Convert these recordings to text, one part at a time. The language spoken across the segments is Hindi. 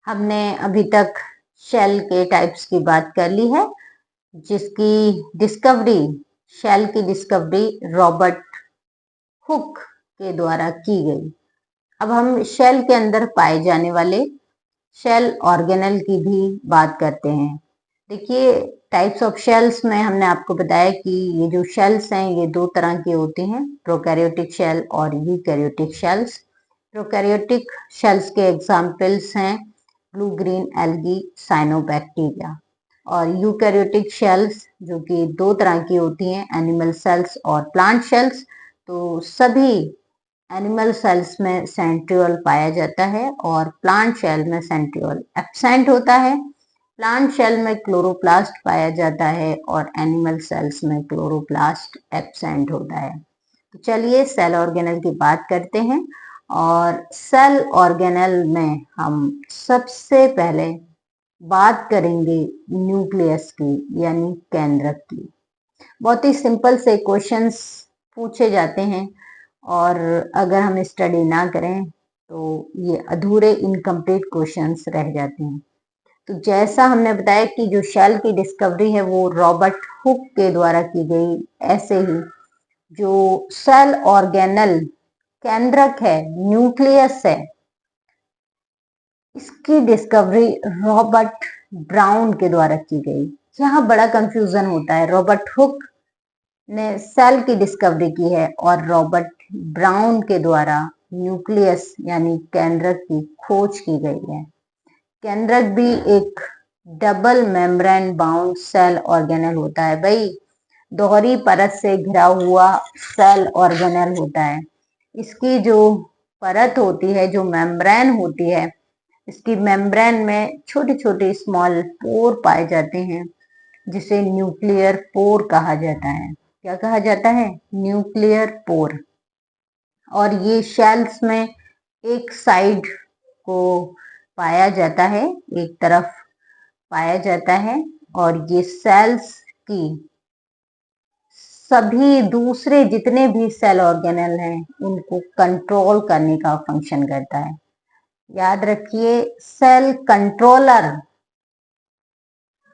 हमने अभी तक शेल के टाइप्स की बात कर ली है, जिसकी डिस्कवरी शेल की डिस्कवरी रॉबर्ट हुक के द्वारा की गई। अब हम शेल के अंदर पाए जाने वाले शेल ऑर्गेनल की भी बात करते हैं। देखिए, टाइप्स ऑफ शेल्स में हमने आपको बताया कि ये जो शेल्स हैं ये दो तरह के होते हैं, प्रोकैरियोटिक शेल और यूकैरियोटिक शेल्स। प्रोकैरियोटिक शेल्स के एग्जाम्पल्स हैं ब्लू ग्रीन एल्गी, साइनोबैक्टीरिया। और यूकैरियोटिक शेल्स जो कि दो तरह की होती हैं, एनिमल सेल्स और प्लांट शेल्स। तो सभी एनिमल सेल्स में सेंट्रियोल पाया जाता है और प्लांट शेल में सेंट्रियोल एब्सेंट होता है। प्लांट शेल में क्लोरोप्लास्ट पाया जाता है और एनिमल सेल्स में क्लोरोप्लास्ट एब्सेंट होता है। तो चलिए सेल ऑर्गेनल की बात करते हैं। और सेल ऑर्गेनल में हम सबसे पहले बात करेंगे न्यूक्लियस की, यानी केंद्रक की। बहुत ही सिंपल से क्वेश्चंस पूछे जाते हैं और अगर हम स्टडी ना करें तो ये अधूरे इनकम्प्लीट क्वेश्चंस रह जाते हैं। तो जैसा हमने बताया कि जो शेल की डिस्कवरी है वो रॉबर्ट हुक के द्वारा की गई, ऐसे ही जो सेल ऑर्गेनल केंद्रक है, न्यूक्लियस है, इसकी डिस्कवरी रॉबर्ट ब्राउन के द्वारा की गई। यहाँ बड़ा कंफ्यूजन होता है, रॉबर्ट हुक ने सेल की डिस्कवरी की है और रॉबर्ट ब्राउन के द्वारा न्यूक्लियस यानी केंद्रक की खोज की गई है। केंद्रक भी एक double membrane bound cell organelle होता है। भाई, दोहरी परत से घिरा हुआ सेल ऑर्गेनल होता है। इसकी जो परत होती है, जो मेम्ब्रेन होती है, इसकी मेम्ब्रेन में छोटे छोटे स्मॉल पोर पाए जाते हैं, जिसे न्यूक्लियर पोर कहा जाता है। क्या कहा जाता है? Nuclear pore. और ये शेल्स में एक साइड को पाया जाता है, एक तरफ पाया जाता है, और ये सेल्स की सभी दूसरे जितने भी सेल ऑर्गेनल हैं उनको कंट्रोल करने का फंक्शन करता है। याद रखिए, सेल कंट्रोलर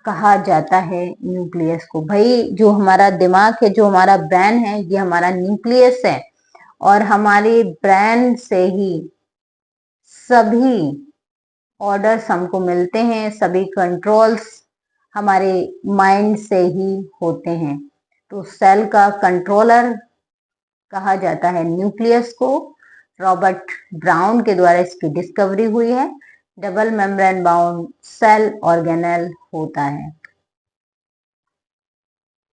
कहा जाता है न्यूक्लियस को। भाई, जो हमारा दिमाग है, जो हमारा ब्रेन है, ये हमारा न्यूक्लियस है और हमारे ब्रेन से ही सभी ऑर्डर्स हमको मिलते हैं, सभी कंट्रोल्स हमारे माइंड से ही होते हैं। तो सेल का कंट्रोलर कहा जाता है न्यूक्लियस को। रॉबर्ट ब्राउन के द्वारा इसकी डिस्कवरी हुई है। Double membrane bound cell organelle होता है।